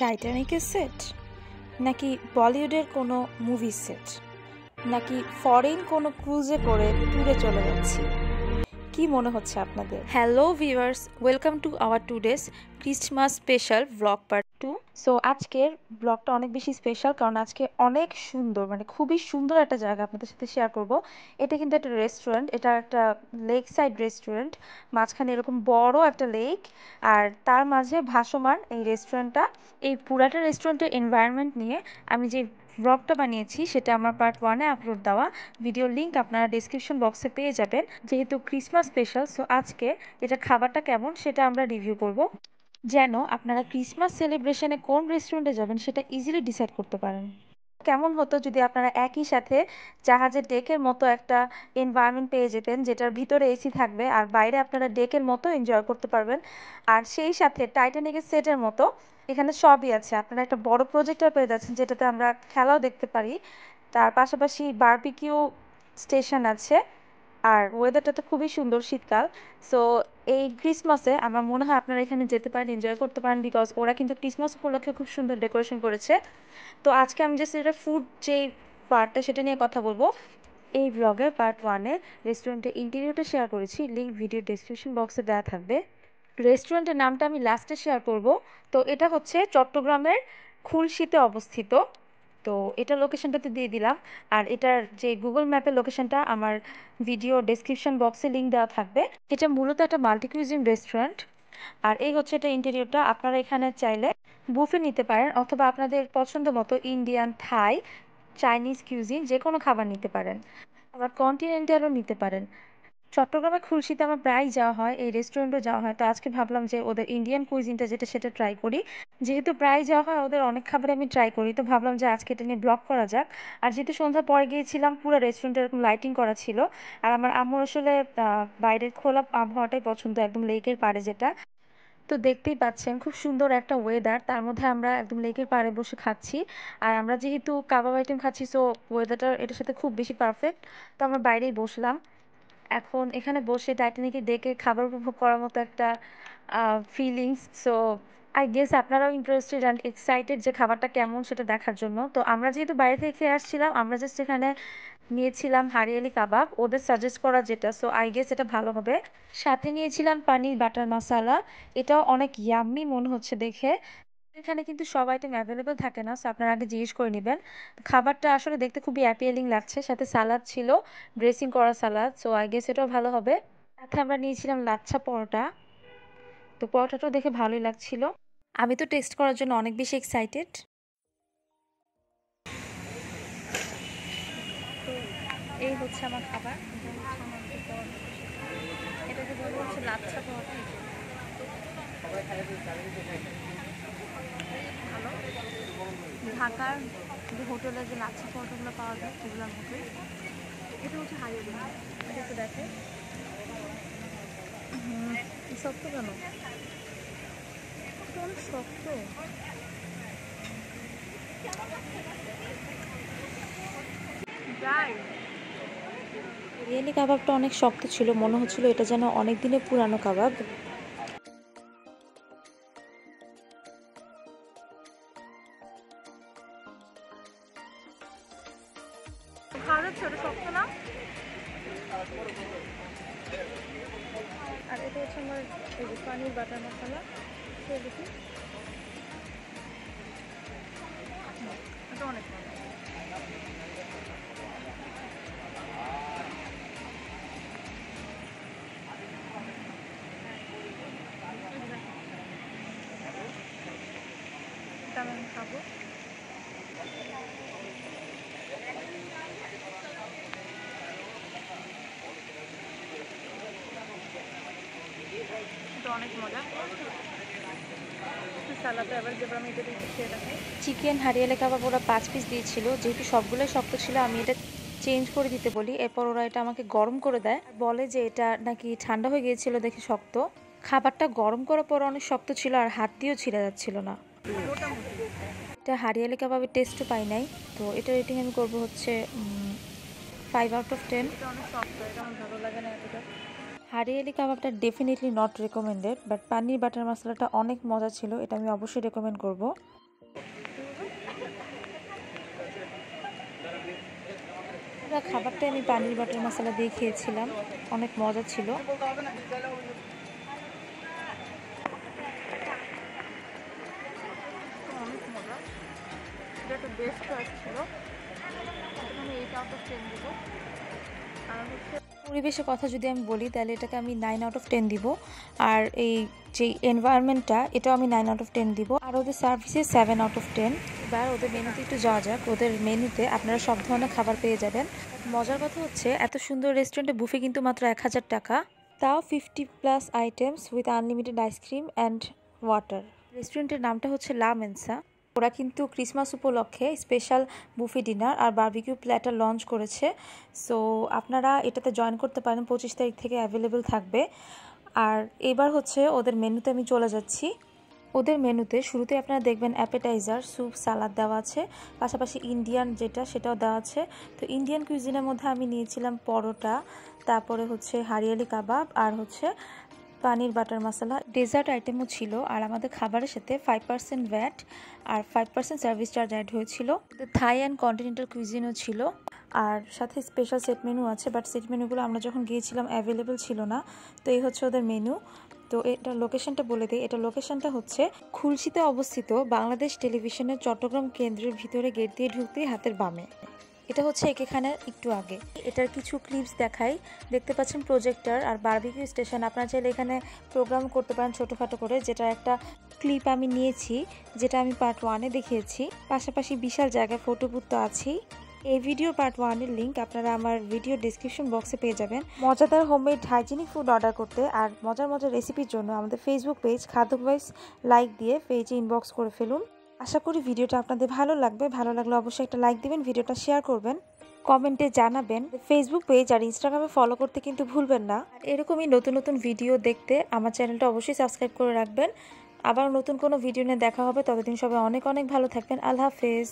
টাইটানিকের set, নাকি বলিউডের কোনো মুভি সেট, নাকি ফরেন কোনো ক্রুজে করে ট্যুরে চলে যাচ্ছি? কি মনে হচ্ছে আপনাদের? Hello viewers, welcome to our today's Christmas special blog part 2। So আজকের ব্লগটা অনেক বেশি স্পেশাল, কারণ আজকে অনেক সুন্দর, মানে খুবই সুন্দর একটা জায়গা আপনাদের সাথে শেয়ার করব। এটা কিন্তু একটা রেস্টুরেন্ট, এটা একটা লেক সাইড রেস্টুরেন্ট, মাঝখানে এরকম বড় একটা লেক, আর তার মাঝে ভাসমান এই রেস্টুরেন্টটা। এই পুরাটা রেস্টুরেন্টের এনভায়রনমেন্ট নিয়ে আমি যে ব্লগটা বানিয়েছি সেটা আমার পার্ট 1-এ আপলোড দেওয়া, ভিডিওর লিঙ্ক আপনারা ডেসক্রিপশন বক্সে পেয়ে যাবেন। যেহেতু ক্রিসমাস স্পেশাল, সো আজকে এটা খাবারটা কেমন সেটা আমরা রিভিউ করব, যেন আপনারা ক্রিসমাস সেলিব্রেশনে কোন রেস্টুরেন্টে যাবেন সেটা ইজিলি ডিসাইড করতে পারেন। কেমন হতো যদি আপনারা একই সাথে জাহাজের ডেকের মতো একটা এনভায়রনমেন্ট পেয়ে যেতেন, যেটার ভিতরে এসি থাকবে আর বাইরে আপনারা ডেকের মতো এনজয় করতে পারবেন, আর সেই সাথে টাইটানিকের সেটের মতো এখানে সবই আছে। আপনারা একটা বড় প্রজেক্টর পেয়ে যাচ্ছেন, যেটাতে আমরা খেলাও দেখতে পারি, তার পাশাপাশি বারবিকিউ স্টেশন আছে, আর ওয়েদারটা তো খুবই সুন্দর, শীতকাল। সো এই ক্রিসমাসে আমার মনে হয় আপনারা এখানে যেতে পারেন, এনজয় করতে পারেন, বিকজ ওরা কিন্তু ক্রিসমাস উপলক্ষে খুব সুন্দর ডেকোরেশন করেছে। তো আজকে আমি জাস্ট এটা ফুড যে পার্টটা সেটা নিয়ে কথা বলবো। এই ব্লগের পার্ট 1-এ রেস্টুরেন্টের ইন্টেরিয়রটা শেয়ার করেছি, লিঙ্ক ভিডিও ডেসক্রিপশন বক্সে দেওয়া থাকবে। রেস্টুরেন্টের নামটা আমি লাস্টে শেয়ার করব। তো এটা হচ্ছে চট্টগ্রামের খুলশীতে অবস্থিত। তো এটা লোকেশনটাতে দিয়ে দিলাম, আর এটার যে গুগল ম্যাপের লোকেশনটা আমার ভিডিও ডেসক্রিপশন বক্সে লিঙ্ক দেওয়া থাকবে। এটা মূলত একটা মাল্টি কুইজিন রেস্টুরেন্ট, আর এই হচ্ছে এটা ইন্টেরিয়রটা। আপনারা এখানে চাইলে বুফে নিতে পারেন, অথবা আপনাদের পছন্দ মতো ইন্ডিয়ান, থাই, চাইনিজ কিউজিন যে কোনো খাবার নিতে পারেন, আবার কন্টিনেন্টালও নিতে পারেন। চট্টগ্রামে খুলশীতে আমার প্রায় যাওয়া হয়, এই রেস্টুরেন্টও যাওয়া হয়, তো আজকে ভাবলাম যে ওদের ইন্ডিয়ান কুইজিনটা যেটা সেটা ট্রাই করি। যেহেতু প্রায় যাওয়া হয় ওদের অনেক খাবার আমি ট্রাই করি, তো ভাবলাম যে আজকে এটা নিয়ে ব্লগ করা যাক। আর যেহেতু সন্ধ্যার পরে গিয়েছিলাম, পুরো রেস্টুরেন্টে এরকম লাইটিং করা ছিল, আর আমার আম্মুর আসলে বাইরের খোলা আবহাওয়াটাই পছন্দ, একদম লেকের পাড়ে যেটা। তো দেখতেই পাচ্ছেন খুব সুন্দর একটা ওয়েদার, তার মধ্যে আমরা একদম লেকের পাড়ে বসে খাচ্ছি। আর আমরা যেহেতু কাবাব আইটেম খাচ্ছি, সো ওয়েদারটা এটার সাথে খুব বেশি পারফেক্ট। তো আমরা বাইরেই বসলাম, এখন এখানে বসে টাইটানিকের ডেকে খাবার উপভোগ করার মতো একটা ফিলিংস। সো আই গেস আপনারাও ইন্টারেস্টেড অ্যান্ড এক্সাইটেড যে খাবারটা কেমন সেটা দেখার জন্য। তো আমরা যেহেতু বাইরে থেকে খেয়ে আসছিলাম, আমরা জাস্ট এখানে নিয়েছিলাম হারিয়ালি কাবাব, ওদের সাজেস্ট করা যেটা, সো আই গেস এটা ভালো হবে। সাথে নিয়েছিলাম পানির বাটার মশালা, এটাও অনেক ইয়াম্মি মনে হচ্ছে দেখে। এখানে কিন্তু সব আইটেম অ্যাভেলেবেল থাকে না, সো আপনারা আগে জিজ্ঞেস করে নেবেন। খাবারটা আসলে দেখতে খুবই অ্যাপিয়ালিং লাগছে, সাথে সালাদ ছিল, ড্রেসিং করা সালাদ, সো আই গেস এটাও ভালো হবে। সাথে আমরা নিয়েছিলাম লাচ্ছা পরোটা, তো পরোটাটাও দেখে ভালোই লাগছিল। আমি তো টেস্ট করার জন্য অনেক বেশি এক্সাইটেড। তো এই হচ্ছে আমার খাবার, এটাকে বলা হচ্ছে লাচ্ছা পরোটা। ভালো, ঢাকার যে হোটেলে যে লাচ্ছা পরোটাগুলো পাওয়া যায় সেগুলোর মতোই। এটা হচ্ছে হাইওয়ে, এটা একটু দেখে শক্ত কেন, অনেক শক্ত। বিরিয়ানি কাবাবটা অনেক শক্ত ছিল, মনে হচ্ছিল এটা যেন অনেক দিনের পুরানো কাবাব। ভালো ছোট শক্ত না। আর এটা হচ্ছে আমার এই যে পানির বাটার মশলা, দেখি এটা অনেক ভালো। এটা আমি খাবো। এটা অনেক মজা। চিকেন হারিয়ালি কাবাব ওরা 5 পিস দিয়েছিল, যেহেতু সবগুলোই শক্ত ছিল আমি এটা চেঞ্জ করে দিতে বলি, এরপর ওরা এটা আমাকে গরম করে দেয়, বলে যে এটা নাকি ঠান্ডা হয়ে গিয়েছিল দেখে শক্ত। খাবারটা গরম করার পর অনেক শক্ত ছিল, আর হাত দিয়েও ছিঁড়ে যাচ্ছিল না। এটা হারিয়ালি কাবাবের টেস্টও পাই নাই, তো এটা রেটিং আমি করবো হচ্ছে 5/10। হারিয়ালি কাবাবটা definitely not recommended, but paneer butter মশলাটা অনেক মজা ছিল, এটা আমি অবশ্যই রেকমেন্ড করব। খাবারটা আমি পানির বাটার মশলা দিয়ে খেয়েছিলাম, অনেক মজা ছিল। অনেক মজা, এটা একটা বেস্ট চয়েস ছিল। আমি 8 আউট অফ 10 দিব। কারণ হচ্ছে পরিবেশের কথা যদি আমি বলি তাহলে এটাকে আমি 9 আউট অফ 10 দিব। আর এই যে এনভায়রনমেন্টটা এটাও আমি 9 আউট অফ 10 দিব। আর ওদের সার্ভিসে 7 আউট অফ 10। এবার ওদের মেনুতে একটু যাওয়া যাক। ওদের মেনুতে আপনারা সব ধরনের খাবার পেয়ে যাবেন। মজার কথা হচ্ছে এত সুন্দর রেস্টুরেন্টে বুফে কিন্তু মাত্র 1000 টাকা, তাও 50+ items with unlimited ice cream and water. রেস্টুরেন্টের নামটা হচ্ছে লা মেনসা। ওরা কিন্তু ক্রিসমাস উপলক্ষে স্পেশাল বুফে ডিনার আর বারবিকিউ প্ল্যাটার লঞ্চ করেছে। সো আপনারা এটাতে জয়েন করতে পারেন, 25 তারিখ থেকে অ্যাভেলেবেল থাকবে। আর এবার হচ্ছে ওদের মেনুতে আমি চলে যাচ্ছি। ওদের মেনুতে শুরুতে আপনারা দেখবেন অ্যাপেটাইজার, স্যুপ, সালাদ দেওয়া আছে, পাশাপাশি ইন্ডিয়ান সেটাও দেওয়া আছে। তো ইন্ডিয়ান কুইজিনের মধ্যে আমি নিয়েছিলাম পরোটা, তারপরে হচ্ছে হারিয়ালি কাবাব আর হচ্ছে পানির বাটার মশলা। ডেজার্ট আইটেমও ছিল। আর আমাদের খাবারের সাথে 5% ভ্যাট আর 5% সার্ভিস চার্জ অ্যাড হয়েছিল। থাই অ্যান্ড কন্টিনেন্টাল কুইজিনও ছিল। আর সাথে স্পেশাল সেট মেনু আছে, বাট সেট মেনুগুলো আমরা যখন গিয়েছিলাম অ্যাভেলেবেল ছিল না। তো এই হচ্ছে ওদের মেনু। তো এটা লোকেশনটা বলে দিই। এটা লোকেশনটা হচ্ছে খুলশিতে অবস্থিত বাংলাদেশ টেলিভিশনের চট্টগ্রাম কেন্দ্রের ভিতরে গেট দিয়ে ঢুকতেই হাতের বামে। এটা হচ্ছে এখানে একটু আগে। এটার কিছু ক্লিপস দেখাই। দেখতে পাচ্ছেন প্রজেক্টর আর বারবিকিউ স্টেশন। আপনারা চাইলে এখানে প্রোগ্রাম করতে পারেন ছোটোখাটো করে, যেটা একটা ক্লিপ আমি নিয়েছি, যেটা আমি পার্ট 1-এ দেখিয়েছি। পাশাপাশি বিশাল জায়গায় ফটো বুথ তো আছেই। এই ভিডিও পার্ট 1-এর লিঙ্ক আপনারা আমার ভিডিও ডেসক্রিপশন বক্সে পেয়ে যাবেন। মজাদার হোমমেড হাইজেনিক ফুড অর্ডার করতে আর মজার মজার রেসিপির জন্য আমাদের ফেসবুক পেজ খাদ্য ভাইবস লাইক দিয়ে পেজে ইনবক্স করে ফেলুন। আশা করি ভিডিওটা আপনাদের ভালো লাগবে। ভালো লাগলে অবশ্যই একটা লাইক দিবেন, ভিডিওটা শেয়ার করবেন, কমেন্টে জানাবেন। ফেসবুক পেজ আর ইনস্টাগ্রামে ফলো করতে কিন্তু ভুলবেন না। আর এরকমই নতুন নতুন ভিডিও দেখতে আমার চ্যানেলটা অবশ্যই সাবস্ক্রাইব করে রাখবেন। আবার নতুন কোনো ভিডিও নিয়ে দেখা হবে। ততদিন সবাই অনেক অনেক ভালো থাকবেন। আল্লাহ হাফেজ।